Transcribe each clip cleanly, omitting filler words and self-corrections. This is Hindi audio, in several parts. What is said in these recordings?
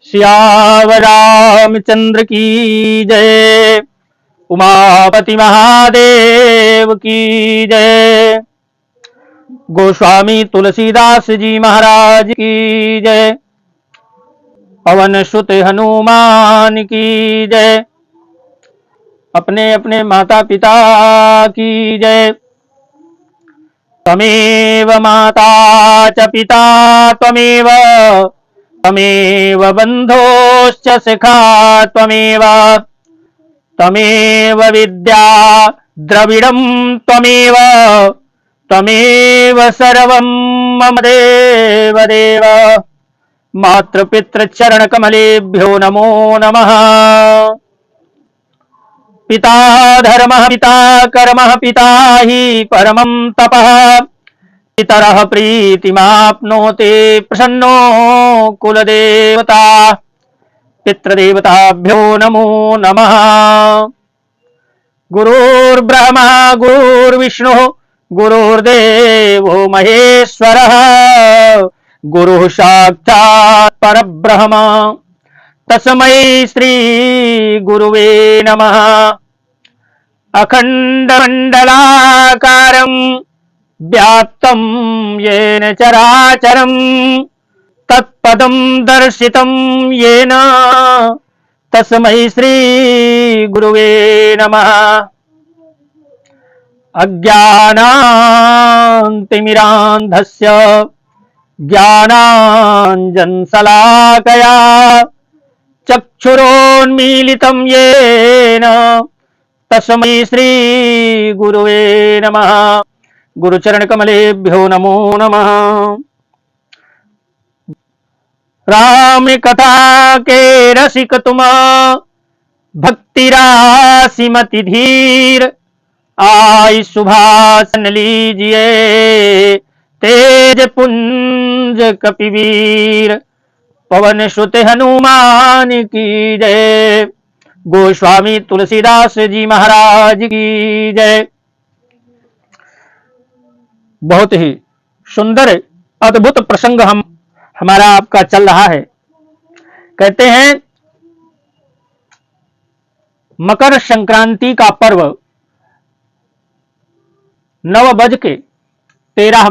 सियावर रामचंद्र की जय। उमापति महादेव की जय। गोस्वामी तुलसीदास जी महाराज की जय। पवन सुत हनुमान की जय। अपने अपने माता पिता की जय। त्वमेव माता च पिता त्वमेव त्वमेव बन्धोश्च सखा त्वमेव त्वमेव विद्या द्रविडं त्वमेव त्वमेव सर्वं मम देव देव। मातृपितृचरण कमलेभ्यो नमो नमः। पिता धर्मः पिता कर्मः पिता हि परमं तपः। पितरः प्रीतिमाप्नोति प्रसन्नो कुलदेवता। पितृदेवताभ्यो नमो नमः। गुरुर्ब्रह्मा गुरुर्विष्णुः गुरुर्देवो महेश्वरः। गुरुः साक्षात् परब्रह्म तस्मै श्री गुरुवे नमः। अखण्डमण्डलाकारं व्याप्तं येन चराचरं तत्पदं दर्शितं येन तस्मै श्री गुरुवे नमः। अज्ञानान्तिमिरान्धस्य ज्ञानाञ्जनशलाकया चक्षुरोन्मीलितं येन तस्मै श्री गुरुवे नमः। गुरुचरण कमलेभ्यो नमो नमः। राम कथा के रसिक तुम भक्ति राशि मति धीर। आई सुभाषन लीजिए तेज पुंज कपिवीर। पवन सुत हनुमान की जय। गोस्वामी तुलसीदास जी महाराज की जय। बहुत ही सुंदर अद्भुत प्रसंग हमारा आपका चल रहा है। कहते हैं मकर संक्रांति का पर्व 9:13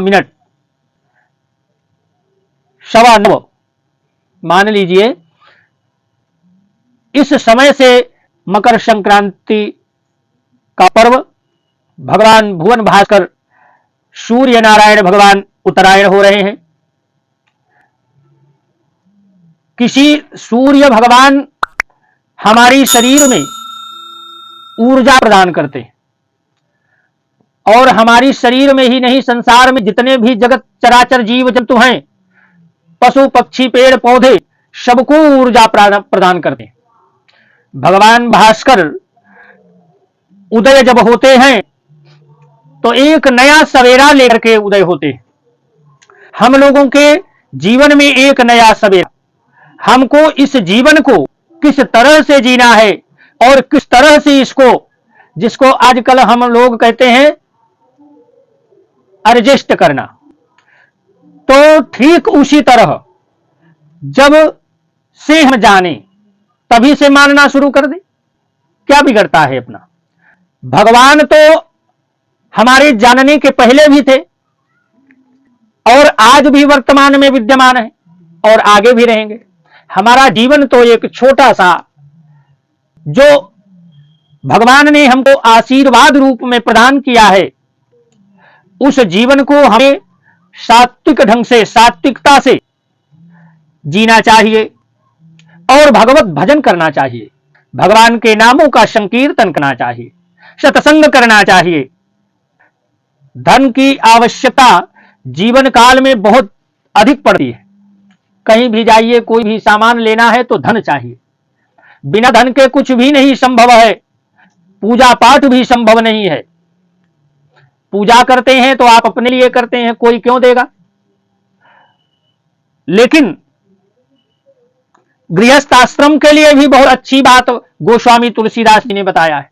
9:15 मान लीजिए। इस समय से मकर संक्रांति का पर्व भगवान भुवन भास्कर सूर्य नारायण भगवान उत्तरायण हो रहे हैं। किसी सूर्य भगवान हमारी शरीर में ऊर्जा प्रदान करते हैं और हमारी शरीर में ही नहीं, संसार में जितने भी जगत चराचर जीव जंतु हैं, पशु पक्षी पेड़ पौधे, सबको ऊर्जा प्रदान करते हैं। भगवान भास्कर उदय जब होते हैं तो एक नया सवेरा लेकर के उदय होते हैं। हम लोगों के जीवन में एक नया सवेरा। हमको इस जीवन को किस तरह से जीना है और किस तरह से इसको, जिसको आजकल हम लोग कहते हैं एडजस्ट करना, तो ठीक उसी तरह जब से हम जाने तभी से मानना शुरू कर दे, क्या बिगड़ता है अपना। भगवान तो हमारे जानने के पहले भी थे और आज भी वर्तमान में विद्यमान है और आगे भी रहेंगे। हमारा जीवन तो एक छोटा सा जो भगवान ने हमको आशीर्वाद रूप में प्रदान किया है, उस जीवन को हमें सात्विक ढंग से, सात्विकता से जीना चाहिए और भगवत भजन करना चाहिए। भगवान के नामों का संकीर्तन करना चाहिए, सत्संग करना चाहिए। धन की आवश्यकता जीवन काल में बहुत अधिक पड़ती है। कहीं भी जाइए, कोई भी सामान लेना है तो धन चाहिए। बिना धन के कुछ भी नहीं संभव है। पूजा पाठ भी संभव नहीं है। पूजा करते हैं तो आप अपने लिए करते हैं, कोई क्यों देगा। लेकिन गृहस्थ आश्रम के लिए भी बहुत अच्छी बात गोस्वामी तुलसीदास जी ने बताया है।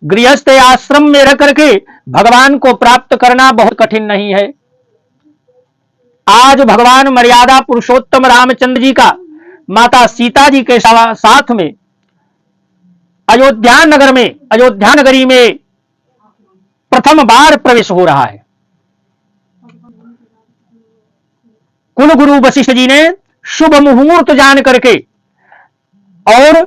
गृहस्थ आश्रम में रह करके भगवान को प्राप्त करना बहुत कठिन नहीं है। आज भगवान मर्यादा पुरुषोत्तम रामचंद्र जी का माता सीता जी के साथ में अयोध्या नगरी में प्रथम बार प्रवेश हो रहा है। कुल गुरु वशिष्ठ जी ने शुभ मुहूर्त जान करके और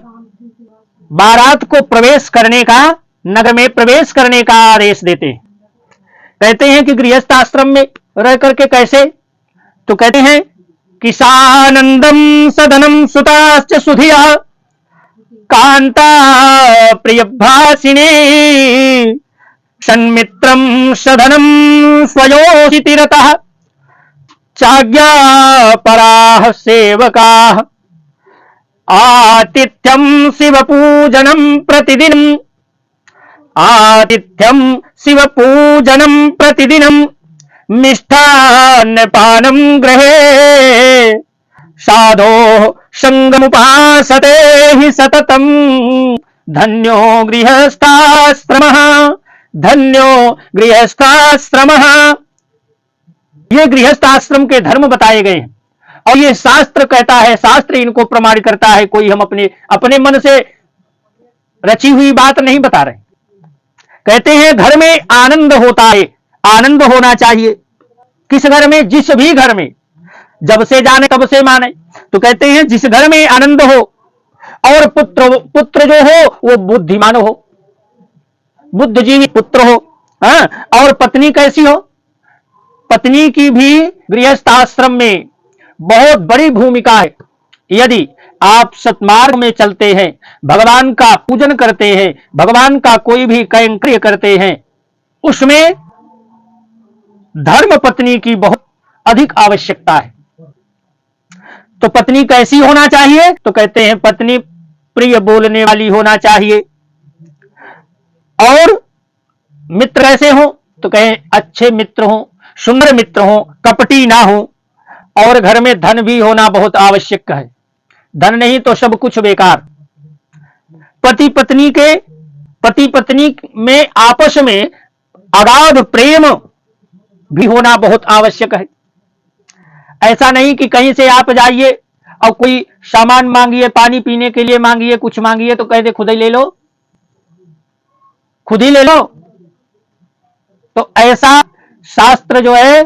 बारात को प्रवेश करने का, नगर में प्रवेश करने का आदेश देते हैं। कहते हैं कि गृहस्थ आश्रम में रह करके कैसे, तो कहते हैं कि सानंदम सदनम सुताश्च सुधिया कांता प्रियभासिनी सन्मित्रम सधनम स्वयोषितिरतः चाज्ञा पराः सेवकाः आतिथ्यम शिव पूजनम प्रतिदिनम मिष्ठान्न पानम गृहे साधो संगमुपासते हि सततम धन्यो गृहस्थाश्रमः। ये गृहस्थाश्रम के धर्म बताए गए हैं और ये शास्त्र कहता है, शास्त्र इनको प्रमाणित करता है। कोई हम अपने मन से रची हुई बात नहीं बता रहे। कहते हैं घर में आनंद होता है, आनंद होना चाहिए। किस घर में? जिस भी घर में, जब से जाने तब से माने। तो कहते हैं जिस घर में आनंद हो और पुत्र जो हो वो बुद्धिमान हो, बुद्धिजीवी पुत्र हो। और पत्नी कैसी हो? पत्नी की भी गृहस्थ आश्रम में बहुत बड़ी भूमिका है। यदि आप सत्मार्ग में चलते हैं, भगवान का पूजन करते हैं, भगवान का कोई भी कैंक्रिय करते हैं, उसमें धर्म पत्नी की बहुत अधिक आवश्यकता है। तो पत्नी कैसी होना चाहिए? तो कहते हैं पत्नी प्रिय बोलने वाली होना चाहिए। और मित्र कैसे हो? तो कहें अच्छे मित्र हो, सुंदर मित्र हो, कपटी ना हो। और घर में धन भी होना बहुत आवश्यक है। धन नहीं तो सब कुछ बेकार। पति पत्नी में आपस में अगाध प्रेम भी होना बहुत आवश्यक है। ऐसा नहीं कि कहीं से आप जाइए और कोई सामान मांगिए, पानी पीने के लिए मांगिए, कुछ मांगिए तो कह दे खुद ही ले लो, खुद ही ले लो। तो ऐसा शास्त्र जो है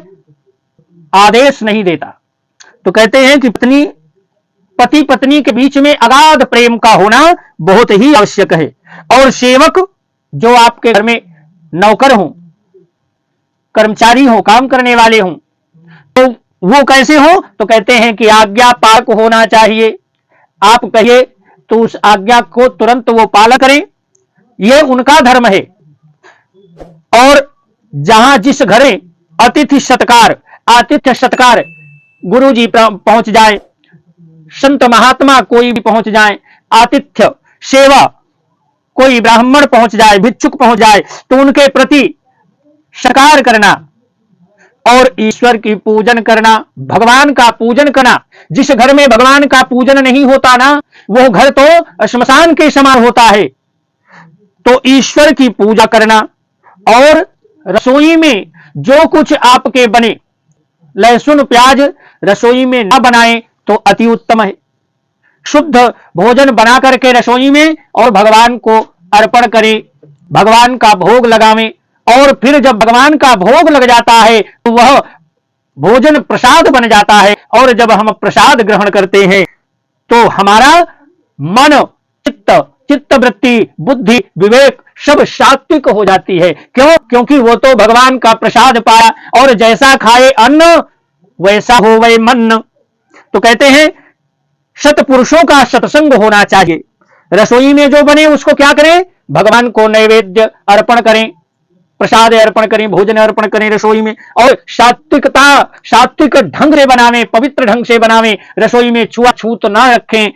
आदेश नहीं देता। तो कहते हैं कि पति पत्नी के बीच में अगाध प्रेम का होना बहुत ही आवश्यक है। और सेवक जो आपके घर में नौकर हों, कर्मचारी हों, काम करने वाले हों, तो वो कैसे हो? तो कहते हैं कि आज्ञा पालक होना चाहिए। आप कहिए तो उस आज्ञा को तुरंत वो पालन करें, ये उनका धर्म है। और जहां जिस घरे आतिथ्य सत्कार गुरु जी पहुंच जाए, संत महात्मा कोई भी पहुंच जाए, आतिथ्य सेवा कोई ब्राह्मण पहुंच जाए, भिक्षुक पहुंच जाए, तो उनके प्रति सत्कार करना और ईश्वर की पूजन करना, भगवान का पूजन करना। जिस घर में भगवान का पूजन नहीं होता ना, वो घर तो श्मशान के समान होता है। तो ईश्वर की पूजा करना। और रसोई में जो कुछ आपके बने, लहसुन प्याज रसोई में ना बनाएं तो अति उत्तम है। शुद्ध भोजन बना करके रसोई में और भगवान को अर्पण करें, भगवान का भोग लगावें। और फिर जब भगवान का भोग लग जाता है तो वह भोजन प्रसाद बन जाता है। और जब हम प्रसाद ग्रहण करते हैं तो हमारा मन, चित्तवृत्ति, बुद्धि, विवेक सब सात्विक हो जाती है। क्यों? क्योंकि वो तो भगवान का प्रसाद पाया। और जैसा खाए अन्न वैसा हो वै मन। तो कहते हैं सत्पुरुषों का सत्संग होना चाहिए। रसोई में जो बने उसको क्या करें? भगवान को नैवेद्य अर्पण करें, प्रसाद अर्पण करें, भोजन अर्पण करें रसोई में। और सात्विक ढंग से बनावें, पवित्र ढंग से बनावें, रसोई में छुआछूत ना रखें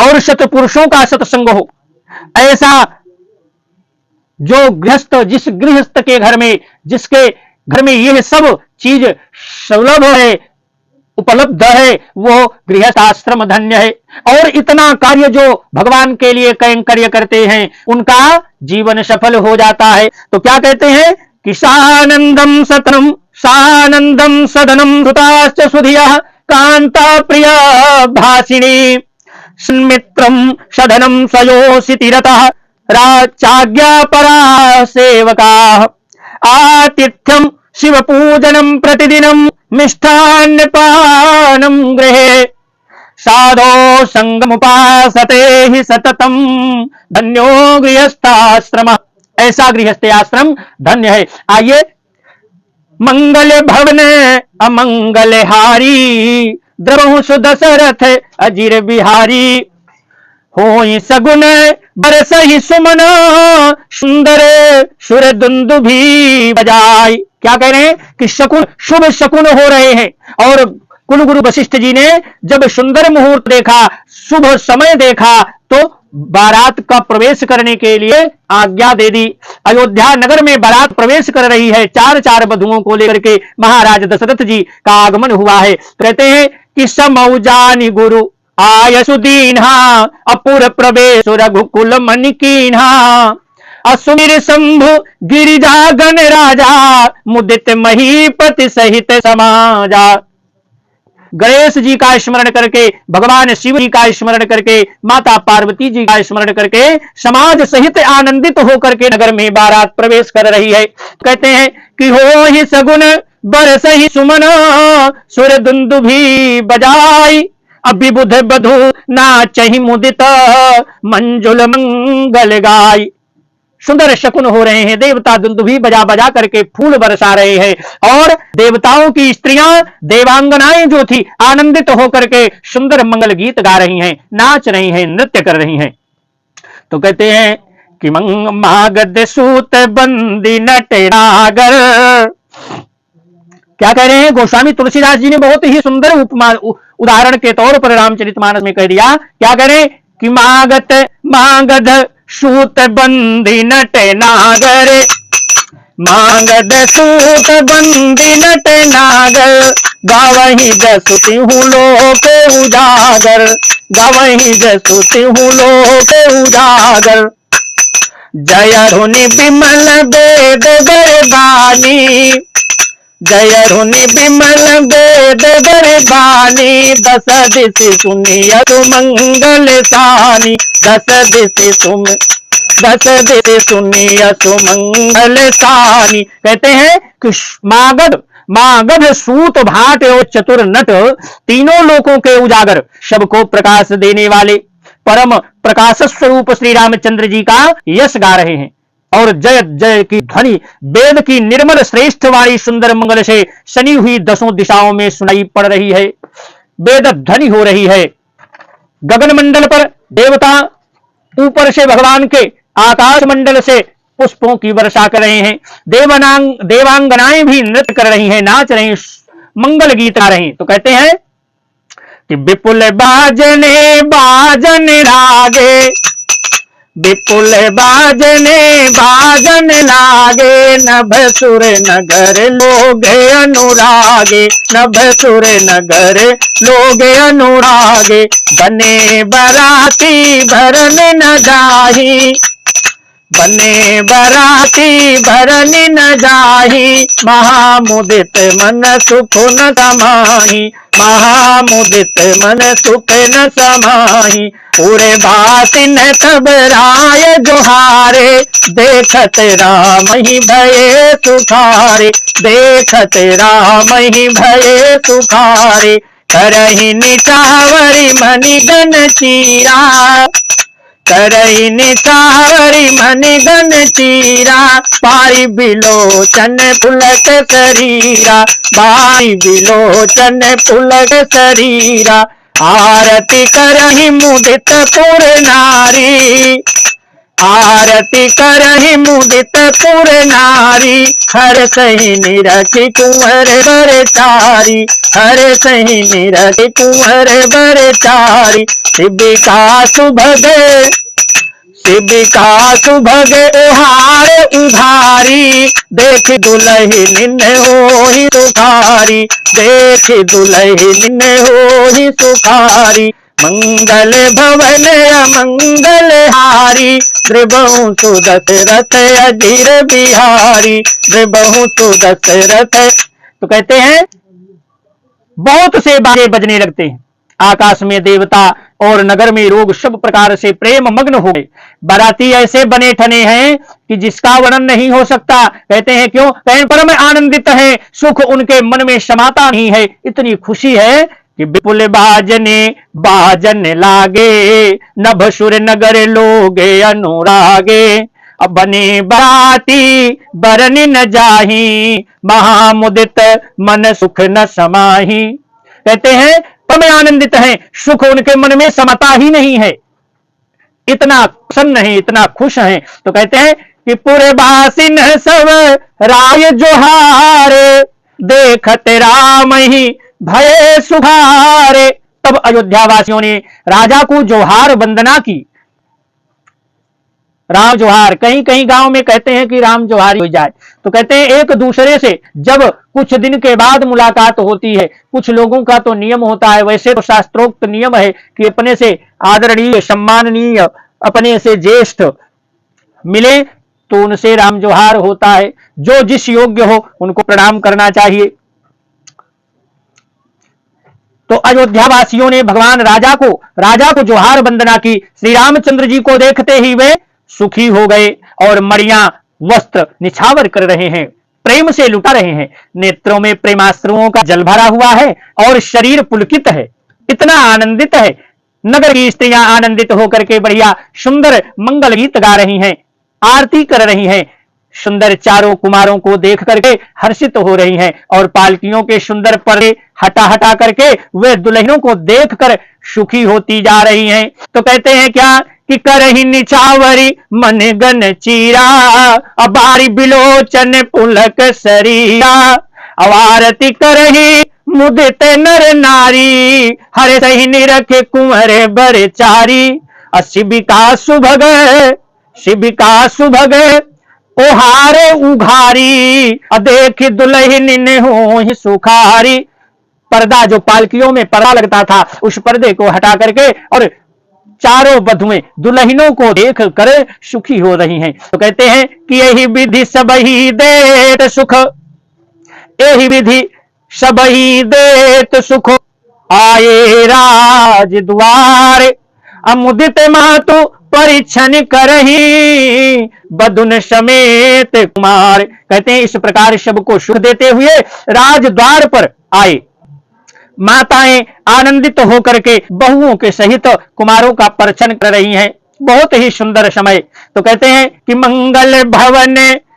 और सत्पुरुषों का सत्संग हो। ऐसा जो गृहस्थ, जिस गृहस्थ के घर में, जिसके घर में यह सब चीज सुलभ है, उपलब्ध है, वो गृहस्थ आश्रम धन्य है। और इतना कार्य जो भगवान के लिए कैंकर्य करते हैं उनका जीवन सफल हो जाता है। तो क्या कहते हैं कि सानंदम सदनम धृताश्च सुधियः कांता प्रिय भाषिणी सन्मित्रम सधनम सयोषि तिरतः राचाज्ञा परा सेवका आतिथ्यम शिव पूजनम प्रतिदिनम मिष्ठान्न पानम गृहे साधो संगमुपासते ही सततम धन्यो गृहस्थाश्रम। ऐसा गृहस्थ आश्रम धन्य है। आइए, मंगल भवन अमंगल हारी द्रवहु सुदशरथ अजीर बिहारी होई सगुन बरसहि सुमन सुंदर सुर दुंदुभी बजाई। क्या कह रहे हैं कि शकुन, शुभ शकुन हो रहे हैं। और कुलगुरु वशिष्ठ जी ने जब सुंदर मुहूर्त देखा, शुभ समय देखा, तो बारात का प्रवेश करने के लिए आज्ञा दे दी। अयोध्या नगर में बारात प्रवेश कर रही है। चार चार वधुओं को लेकर के महाराज दशरथ जी का आगमन हुआ है। कहते हैं कि समौ जानि गुरु आय सुदीन्हा अपुर प्रवेश रघुकुल मन कीन्हा असुमिर शंभु गिरिजा गण राजा मुदित महीपति सहित समाजा। गणेश जी का स्मरण करके, भगवान शिव जी का स्मरण करके, माता पार्वती जी का स्मरण करके समाज सहित आनंदित होकर के नगर में बारात प्रवेश कर रही है। कहते हैं कि हो ही सगुन बरसहि सुमन सुर दुंदुभी बजाई अभिबुध बधु नाचहि मुदित मंजुल मंगल गाय। सुंदर शकुन हो रहे हैं। देवता दुंदुभी बजा बजा करके फूल बरसा रहे हैं और देवताओं की स्त्रियां, देवांगनाएं जो थी, आनंदित होकर के सुंदर मंगल गीत गा रही हैं, नाच रही हैं, नृत्य कर रही हैं। तो कहते हैं कि मागध सूत बंदी नटनागर। क्या कह रहे हैं? गोस्वामी तुलसीदास जी ने बहुत ही सुंदर उपमा उदाहरण के तौर पर रामचरितमानस में कह दिया। क्या कह रहे हैं कि मागध सूत बंदी नट नागर, मागध सूत बंदी नट नागर गावही जसुति हूँ लोक उजागर, गावही जसुति हूँ लोक उजागर। जय धुनि विमल वेद बरबानी, जय धुनि विमल वेद बरबानी दस दिशि सुनिय सुमंगल सानी, दस दिशि सुनिय सुमंगल सानी। कहते हैं कि मागध सूत भाट और चतुर नट तीनों लोकों के उजागर, सबको प्रकाश देने वाले परम प्रकाश स्वरूप श्री रामचंद्र जी का यश गा रहे हैं। और जय जय की ध्वनि वेद की निर्मल श्रेष्ठ वाणी सुंदर मंगल से सनी हुई दसों दिशाओं में सुनाई पड़ रही है। वेद ध्वनि हो रही है। गगन मंडल पर देवता ऊपर से भगवान के आकाश मंडल से पुष्पों की वर्षा कर रहे हैं। देवांगनाएं भी नृत्य कर रही हैं, नाच रही, मंगल गीत गा रही। तो कहते हैं कि विपुल बाजने बाजन रागे, विपुल बाजने बाजन लागे नभ सुर नगर लोग अनुरागे, नभ सुर नगर लोग अनुरागे। बने बराती भरन न जाही, बने बराती भरन न जाही महामुदित मन सुख न समाही, महामुदित मन सुख न समाही। पूरे बासिन तब राय जोहारे देखत राम ही भये सुखारे, देखत राम ही भये सुखारे। करहि निचावरी मणिगन चीरा, करहि निचावरी मणिगन चीरा पारी बिलोचन पुलक शरीरा, बारी बिलोचन पुलक शरीरा। आरती करहि मुदित पुर नारी, आरती करहि मुदित पुर नारी। हर सही निरखि कुंवर बर चारी, हर सही निरखि कुंवर बर चारी। शिविका सुभग, शिविका सुभग उहार उधारी देख दुलहिन होहि सुखारी, देख दुलहिन होहि सुखारी। मंगल भवन अमंगल हारी द्रिबहु सुदशरथ अजीर बिहारी, द्रिबहु सुदशरथ। तो कहते हैं बहुत से बाजे बजने लगते हैं। आकाश में देवता और नगर में लोग सब प्रकार से प्रेम मग्न हो गए। बाराती ऐसे बने ठने हैं कि जिसका वर्णन नहीं हो सकता। कहते हैं क्यों? कहीं परम आनंदित है, सुख उनके मन में समाता नहीं है। इतनी खुशी है कि विपुल बाजने बाजन लागे, नभ सुर नगर लोगे अनुरागे। अब बने बाराती बरनी न जाही, महामुदित मन सुख न समाही। कहते हैं परम आनंदित हैं, सुख उनके मन में समाता ही नहीं है, इतना प्रसन्न है, इतना खुश हैं। तो कहते हैं कि पूरे बासिन सब राय जोहार, देखत राम ही भय सुधारे। तब अयोध्या वासियों ने राजा को जोहार वंदना की। राम जोहार, कहीं कहीं गांव में कहते हैं कि राम जोहार हो जाए। तो कहते हैं एक दूसरे से जब कुछ दिन के बाद मुलाकात होती है, कुछ लोगों का तो नियम होता है, वैसे तो शास्त्रोक्त नियम है कि अपने से आदरणीय सम्माननीय, अपने से ज्येष्ठ मिले तो उनसे राम जोहार होता है। जो जिस योग्य हो उनको प्रणाम करना चाहिए। तो अयोध्या वासियों ने भगवान राजा को जोहार वंदना की। श्री रामचंद्र जी को देखते ही वे सुखी हो गए और मड़ियां वस्त्र निछावर कर रहे हैं, प्रेम से लुटा रहे हैं। नेत्रों में प्रेमाश्रुओं का जल भरा हुआ है और शरीर पुलकित है, इतना आनंदित है। नगर की स्त्रियां आनंदित होकर के बढ़िया सुंदर मंगल गीत गा रही हैं, आरती कर रही हैं। सुंदर चारों कुमारों को देख करके हर्षित हो रही हैं और पालकियों के सुंदर पर्दे हटा हटा करके वे दुल्हनों को देख कर सुखी होती जा रही हैं। तो कहते हैं क्या कि करही निछावरी मन गन चीरा, अबारी बिलोचन पुलक शरीरा। अवारती करही मुदित नर नारी, हरे सही निरख कुंवर बरचारी। शिबिका सुभग ओहारे उघारी, देख दुल्हन ने हो सुखारी। पर्दा, जो पालकियों में पर्दा लगता था, उस पर्दे को हटा करके और चारों वधुएं दुल्हनों को देख कर सुखी हो रही हैं। तो कहते हैं कि यही विधि सबही देत सुख, यही विधि सबही देत सुख, आए राज द्वार। अमुदित मातु परीक्षण करही, बधुन समेत कुमार। कहते हैं इस प्रकार सबको सुख देते हुए राजद्वार पर आए। माताएं आनंदित होकर के बहुओं के सहित कुमारों का परिछन कर रही हैं। बहुत ही सुंदर समय। तो कहते हैं कि मंगल भवन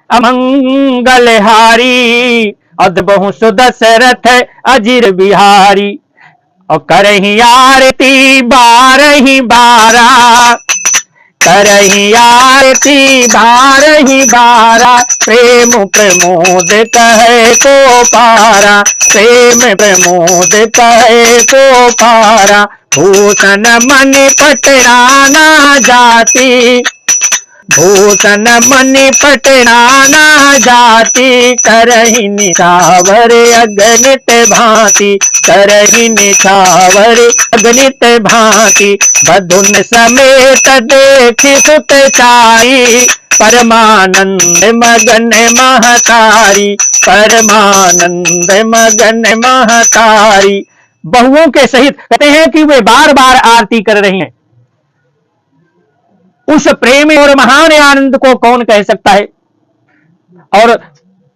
अमंगल हारी, अदबहु सुदशरथ अजीर बिहारी। और करही आरती बारही बारा, करही आरती बारही बारा। प्रेम प्रमोद कहे तो पारा, प्रेम प्रमोद कहे तो पारा। भूषण मणि पटराना जाति, भूषण मणि पटराना जाति। करही निछावर अगणित भांति, करही निछावर अगणित भांति। बधुन समेत देखि सुत चाई, परमानंद मगन महतारी, परमानंद मगन महतारी। बहुओं के सहित कहते हैं कि वे बार बार आरती कर रही हैं। उस प्रेम और महान आनंद को कौन कह सकता है। और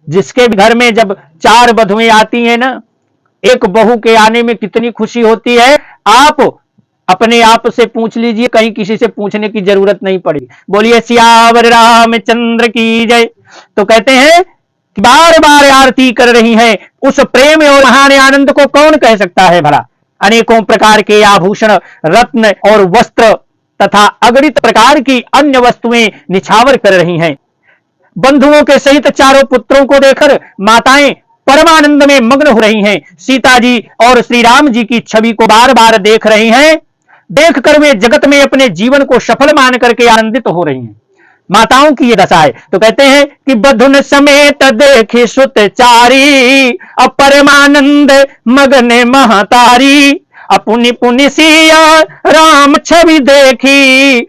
जिसके घर में जब चार वधुएं आती हैं ना, एक बहू के आने में कितनी खुशी होती है, आप अपने आप से पूछ लीजिए, कहीं किसी से पूछने की जरूरत नहीं पड़ी। बोलिए सियावर रामचंद्र की जय। तो कहते हैं कि बार बार आरती कर रही हैं। उस प्रेम और महान आनंद को कौन कह सकता है भला। अनेकों प्रकार के आभूषण, रत्न और वस्त्र तथा अगणित प्रकार की अन्य वस्तुएं निछावर कर रही हैं। बंधुओं के सहित चारों पुत्रों को देखकर माताएं परमानंद में मग्न हो रही हैं। सीता जी और श्री राम जी की छवि को बार बार देख रही हैं। देखकर वे जगत में अपने जीवन को सफल मान करके आनंदित हो रही हैं। माताओं की ये दशा है। तो कहते हैं कि बधुन समेत देखे सुत चारी, अपरमानंद मगन महतारी। पुनि पुनि सिया राम छवि देखी,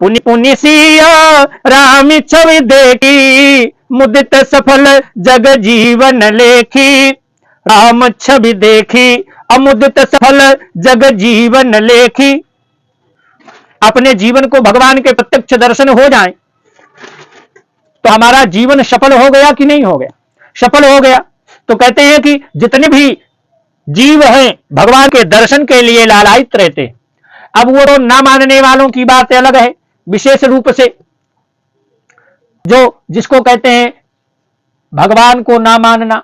पुनि पुनि सिया राम छवि देखी। मुदित सफल जग जीवन लेखी, राम छवि देखी, अमुदित सफल जग जीवन लेखी। अपने जीवन को भगवान के प्रत्यक्ष दर्शन हो जाए तो हमारा जीवन सफल हो गया कि नहीं हो गया? सफल हो गया। तो कहते हैं कि जितने भी जीव हैं भगवान के दर्शन के लिए लालायित रहते हैं। अब वो तो ना मानने वालों की बात अलग है, विशेष रूप से जो जिसको कहते हैं भगवान को ना मानना,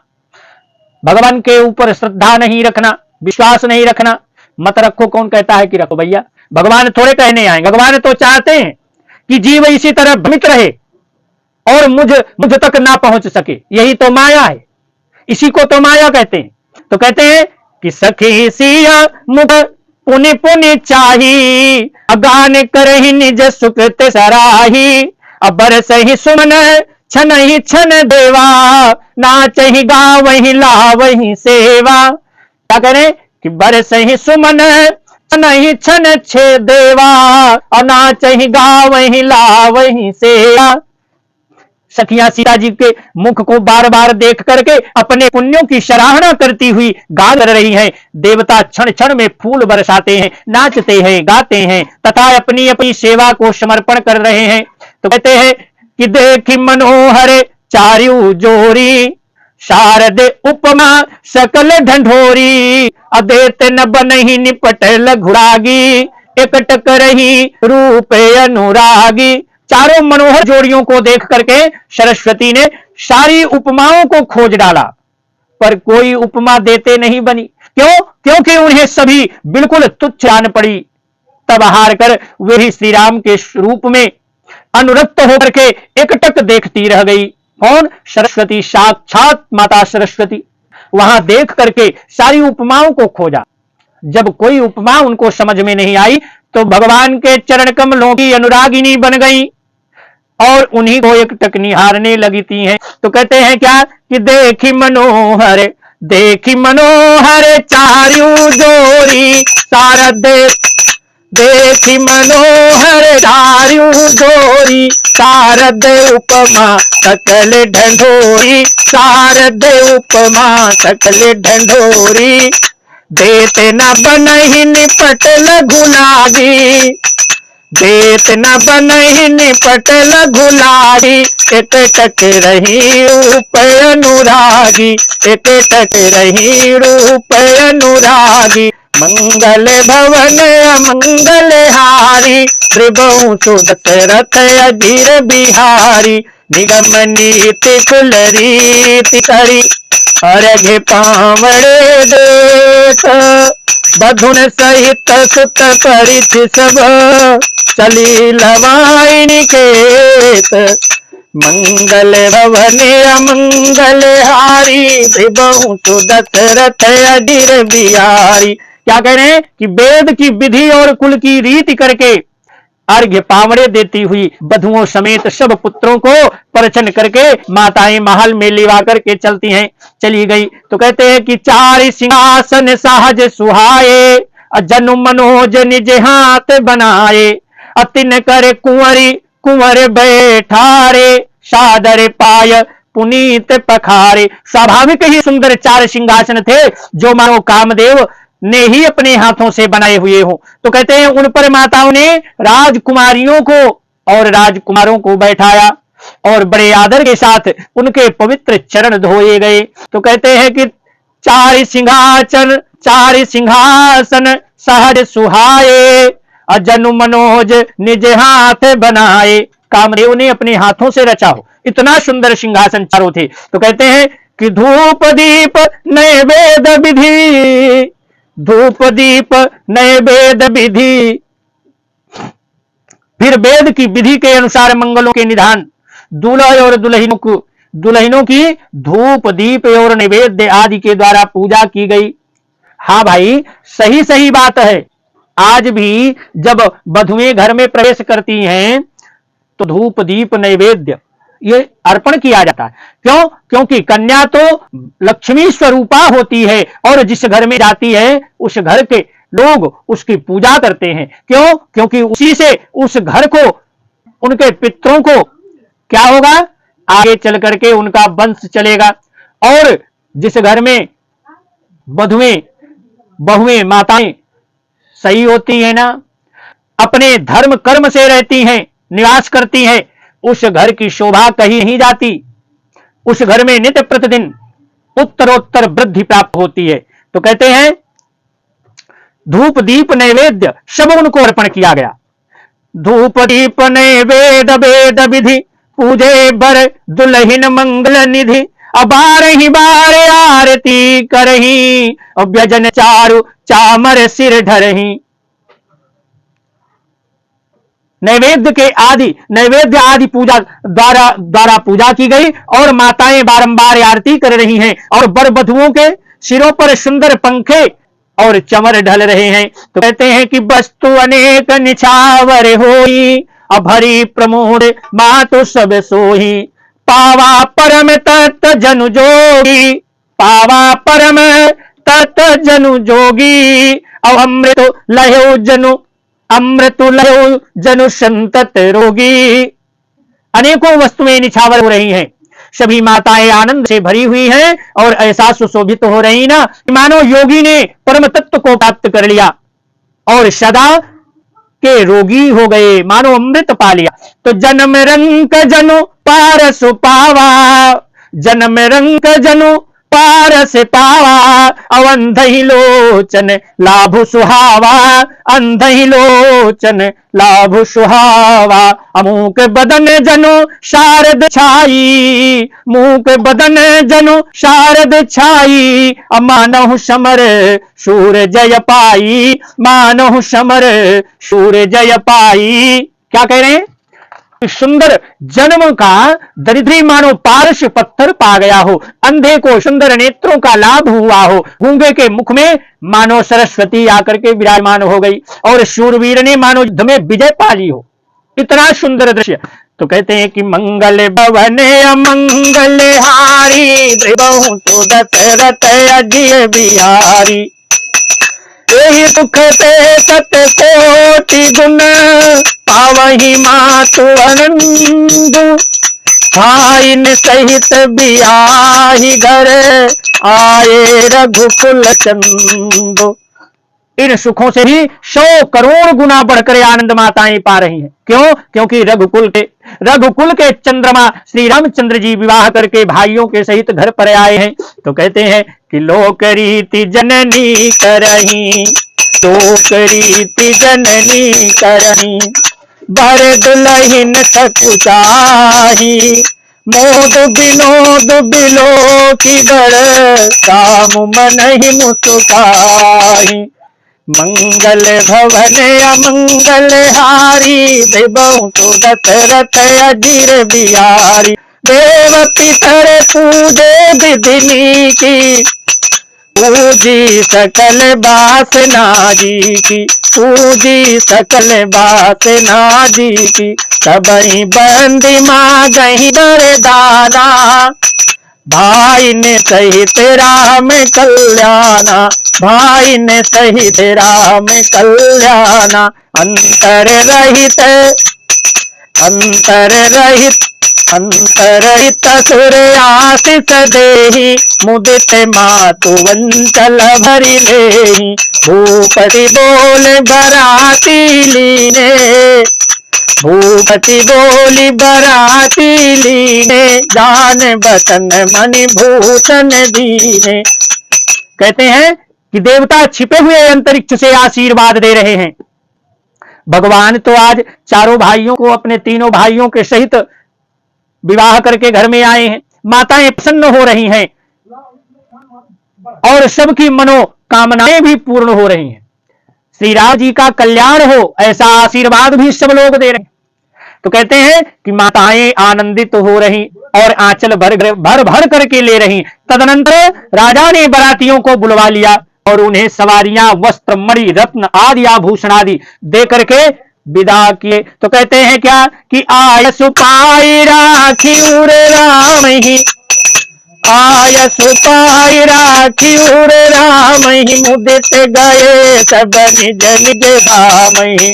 भगवान के ऊपर श्रद्धा नहीं रखना, विश्वास नहीं रखना। मत रखो, कौन कहता है कि रखो भैया? भगवान थोड़े कहने आए, भगवान तो चाहते हैं कि जीव इसी तरह भ्रमित रहे और मुझ तक ना पहुंच सके। यही तो माया है, इसी को तो माया कहते हैं। तो कहते हैं कि सखी सिया मुख पुनि पुनि चाही, अगान करहि निज सुख ते सराही। अबर सही सुमन छन ही छन देवा, नाचहि गावहि लावहि सेवा। क्या करें कि बर सही सुमन छन ही छन छे देवा, और नाचहि गावहि लावहि सेवा। सखियां सीता जी के मुख को बार बार देख करके अपने पुण्यों की सराहना करती हुई गा कर रही हैं। देवता क्षण क्षण में फूल बरसाते हैं, नाचते हैं, गाते हैं तथा अपनी अपनी सेवा को समर्पण कर रहे हैं। तो कहते हैं कि देखी मनोहर चारु जोरी, शारद उपमा सकल ढंढोरी। अदेत न बनहि निपट लघुरागी, एकटक रही रूप अनुरागी। चारों मनोहर जोड़ियों को देख करके सरस्वती ने सारी उपमाओं को खोज डाला, पर कोई उपमा देते नहीं बनी। क्यों? क्योंकि उन्हें सभी बिल्कुल तुच्छ जान पड़ी। तब हार कर वे ही श्री राम के रूप में अनुरक्त होकर के एकटक देखती रह गई। कौन? सरस्वती, साक्षात माता सरस्वती। वहां देख करके सारी उपमाओं को खोजा। जब कोई उपमा उनको समझ में नहीं आई तो भगवान के चरण कमलों की अनुरागिनी बन गई और उन्हीं को एक टक निहारने लगती हैं। तो कहते हैं क्या कि देखी मनोहर चारु जोरी, शारद देखी मनोहर चारु जोरी। शारद उपमा सकल ढंढोरी, शारद उपमा सकल ढंढोरी। देते न बनहि निपट लघुलागी, देत न बनहि निपट लघुलागी। एक टक रही रूप अनुरागी, एक टक रही रूप अनुरागी। मंगल भवन अमंगल हारी, त्रिभुवन सुदशरथ अधीर बिहारी। निगम नीति कुल रीति करी, अर्घ्य पावड़े देत। बधुन सहित सुत परिच सब, चली लवाई निकेत। मंगल भवन अमंगल हारी, त्रिभुवन सुदशरथ अधीर बिहारी। क्या कह रहे हैं कि वेद की विधि और कुल की रीति करके अर्घ्य पावड़े देती हुई बधुओं समेत सब पुत्रों को परचन करके माताएं महल में लिवा करके चलती हैं, चली गई। तो कहते हैं कि चार सिंहासन सहज सुहाए, जनु मनोज निज हाथ बनाए। अतिन करे कुंवरी कुंवर बैठारे, सादर पाय पुनीत पखारे। स्वाभाविक ही सुंदर चार सिंहासन थे जो मानो कामदेव ने ही अपने हाथों से बनाए हुए हो। तो कहते हैं उन पर माताओं ने राजकुमारियों को और राजकुमारों को बैठाया और बड़े आदर के साथ उनके पवित्र चरण धोए गए। तो कहते हैं कि चार सिंहासन सहज सुहाए, जनु मनोज निज हाथ बनाए। कामदेव ने अपने हाथों से रचा हो इतना सुंदर सिंहासन चारों थे। तो कहते हैं कि धूप दीप नैवेद विधि, धूप दीप नैवेद विधि। फिर वेद की विधि के अनुसार मंगलों के निधान, दूल्हा और दुल्हनों की धूप दीप और नैवेद्य आदि के द्वारा पूजा की गई। हाँ भाई, सही सही बात है। आज भी जब वधुएं घर में प्रवेश करती हैं तो धूप दीप नैवेद्य ये अर्पण किया जाता है। क्यों? क्योंकि कन्या तो लक्ष्मी स्वरूपा होती है और जिस घर में जाती है उस घर के लोग उसकी पूजा करते हैं। क्यों? क्योंकि उसी से उस घर को, उनके पितरों को क्या होगा, आगे चल करके उनका वंश चलेगा। और जिस घर में वधुएं, बहुएं, माताएं सही होती है ना, अपने धर्म कर्म से रहती हैं, निवास करती हैं, उस घर की शोभा कहीं नहीं जाती। उस घर में नित्य प्रतिदिन उत्तरोत्तर वृद्धि प्राप्त होती है। तो कहते हैं धूप दीप नैवेद्य सब उनको अर्पण किया गया। धूप दीप नैवेद्य वेद विधि पूजे बर दुल्हिन मंगल निधि, अबार ही बार आरती करही, व्यजन चारु चामर सिर धरही। नैवेद्य आदि पूजा द्वारा पूजा की गई और माताएं बारंबार आरती कर रही हैं और वर वधुओं के सिरों पर सुंदर पंखे और चमर ढल रहे हैं। तो कहते हैं कि वस्तु अनेक निछावर होई, अभरी प्रमोद मातु सब सोही, पावा परम तत् जनु जोगी, पावा परम तत् जनु जोगी, अब अमृत लयो जनु संतत रोगी। अनेकों वस्तुएं निछावर हो रही हैं, सभी माताएं आनंद से भरी हुई हैं और ऐसा सुशोभित हो रही ना मानो योगी ने परम तत्व को प्राप्त कर लिया और सदा के रोगी हो गए, मानो अमृत पा लिया। तो जन्म रंक जनु पारस पावा, जन्म रंक जनु पारस पावा, अवंध ही लोचन लाभ सुहावा, अंध ही लोचन लाभ सुहावा। अमूक बदन जनु शारद छाई, मूक बदन जनु शारद छाई, मानहु समर शूर जय पाई, मानहु समर शूर जय पाई। क्या कह रहे हैं? सुंदर जन्म का दरिद्री मानो पारस पत्थर पा गया हो, अंधे को सुंदर नेत्रों का लाभ हुआ हो, गूंगे के मुख में मानो सरस्वती आकर के विराजमान हो गई और शूरवीर ने मानो युद्ध में विजय पा ली हो। इतना सुंदर दृश्य। तो कहते हैं कि मंगल भवन अमंगल हारी, बहु तो दशरथ अजिय बिहारी, यही दुख ते सत कोटि गुण, पावही मातु आनंद, भाइन सहित बियाही घर, आए रघुकुल चंदो। इन सुखों से भी 100 करोड़ गुना बढ़कर आनंद माताएं पा रही हैं। क्यों? क्योंकि रघुकुल के चंद्रमा श्री रामचंद्र जी विवाह करके भाइयों के सहित घर पर आए हैं। तो कहते हैं कि लोक रीति जननी करही, लोक रीति जननी करही, बर दुलहिन सकुचाही, मोद विनोद बिलो की बर, काम मन ही मुस्काही, मंगल भवन अमंगल हारी, बहु तो दशरथ अजिर बिहारी, देव पितर पूजे विधिनी की, पूजी सकल बासना जी की, पूजी सकल बासना जी की, सबही बंदी माँ गही वरदाना, भाई ने सहित राम कल्याणा, भाई ने सहित राम कल्याणा, अंतर रहित अंतर रहित अंतर रहित सुर आशीष देहि, मुदित मातु वंचल भरि लेहि, भूपति बोल बराती लीने, भूपति बोली बराती लीने, जान बतन मणि भूषण दीने। कहते हैं कि देवता छिपे हुए अंतरिक्ष से आशीर्वाद दे रहे हैं। भगवान तो आज चारों भाइयों को अपने तीनों भाइयों के सहित विवाह करके घर में आए हैं। माताएं प्रसन्न हो रही हैं और सबकी मनोकामनाएं भी पूर्ण हो रही हैं। श्री राम जी का कल्याण हो ऐसा आशीर्वाद भी सब लोग दे रहे हैं। तो कहते हैं कि माताएं आनंदित हो रही और आंचल भर करके ले रही। तदनंतर राजा ने बरातियों को बुलवा लिया और उन्हें सवारियां, वस्त्र, मणि, रत्न आदि आभूषण आदि दे करके विदा किए। तो कहते हैं क्या कि आय सुपाई राखी उर राम ही, आय सुपाई राखी उर राम ही, मुदित गए सब निज निज धाम ही,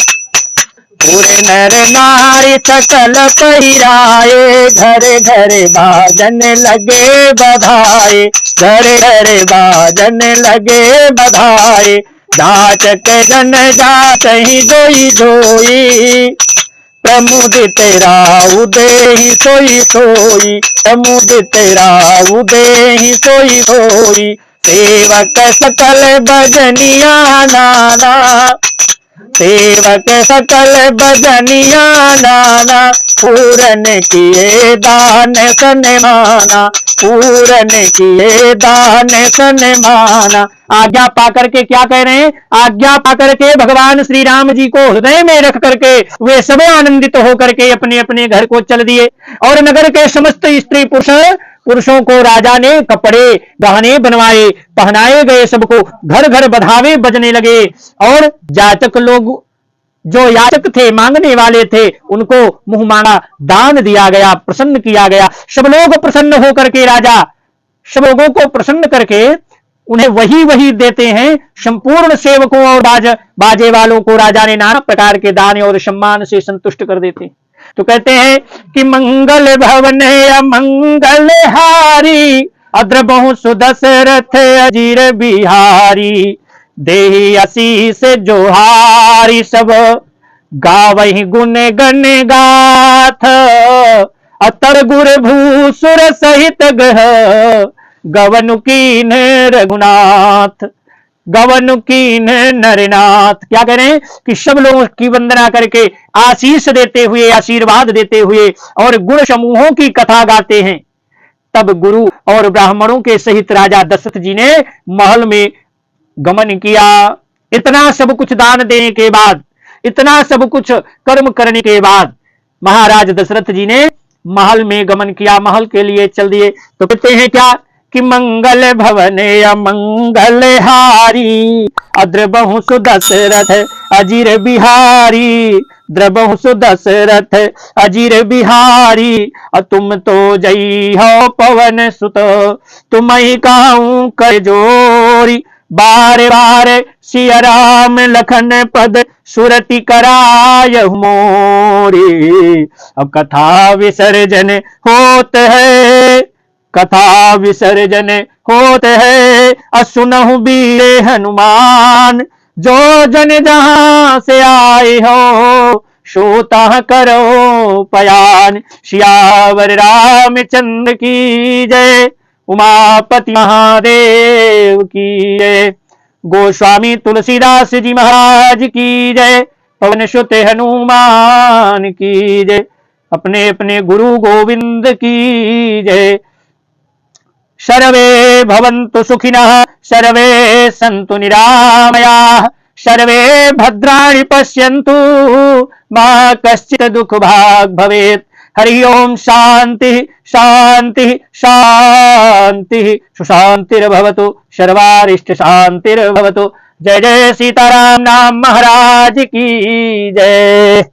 पूरे नर नारी सकल पहिराए, घर घर बाजन लगे बधाए, घर घर बाजन लगे बधाए। जाचक जन जात ही जोई जोई, प्रमुदित राउ देहि सोई सोई, प्रमुदित राउ देहि सोई सोई। सेवक सकल भजनिया नाना, सेवक सकल भजनिया नाना, पूरन किए दान सन माना, पूरन किए दान सन माना। आज्ञा पाकर के क्या कह रहे हैं? आज्ञा पाकर के भगवान श्री राम जी को हृदय में रख करके वे सब आनंदित होकर के अपने अपने घर को चल दिए। और नगर के समस्त स्त्री पुरुषों को राजा ने कपड़े गहने बनवाए, पहनाए गए, सबको घर घर बधावे बजने लगे। और जातक लोग जो याचक थे, मांगने वाले थे, उनको मुंह मांगा दान दिया गया, प्रसन्न किया गया। सब लोग प्रसन्न होकर के राजा सब लोगों को प्रसन्न करके उन्हें वही वही देते हैं। संपूर्ण सेवकों और बाजे वालों को राजा ने नाना प्रकार के दान और सम्मान से संतुष्ट कर देते। तो कहते हैं कि मंगल भवन अमंगल हारी, अद्रबहु सुदशरथ अजीर बिहारी। देहि आशीष जोहारी, सब गावहि गुण गण गाथ। अतर गुर भूसुर सहित गह, गवन कीन रघुनाथ, गवन कीन नरनाथ। क्या कह रहे हैं कि सब लोगों की वंदना करके आशीष देते हुए, आशीर्वाद देते हुए और गुण समूहों की कथा गाते हैं। तब गुरु और ब्राह्मणों के सहित राजा दशरथ जी ने महल में गमन किया। इतना सब कुछ दान देने के बाद, इतना सब कुछ कर्म करने के बाद महाराज दशरथ जी ने महल में गमन किया, महल के लिए चल दिए। तो कहते हैं क्या कि मंगल भवन अमंगल हारी, अद्रबहु सुदशरथ अजीर बिहारी, द्रबहु सुदशरथ अजीर बिहारी। तुम तो जई हो पवन सुत, तुम ही कहूं कर जोरी। बार बार सिया राम लखन पद, सुरति कराय मोरी। अब कथा विसर्जन होत है, कथा विसर्जन होत है। असुनहु वीर हनुमान, जो जन जहां से आए हो, सोता करो पयान। सियावर रामचंद्र की जय, उमापति महादेव की जय। गोस्वामी तुलसीदास जी महाराज की जय। पवन सुत हनुमान की जय। अपने अपने गुरु गोविंद की जय। सर्वे भवन्तु सुखिनः, सर्वे सन्तु निरामयाः, सर्वे भद्राणि पश्यन्तु, मा कश्चित् दुःख भाग् भवेत्। हरि ओम शांति शांति शांति। सुशांतिर्भवतु, सर्वारिष्ट शांतिर्भवतु। जय जय सीताराम नाम महाराज की जय।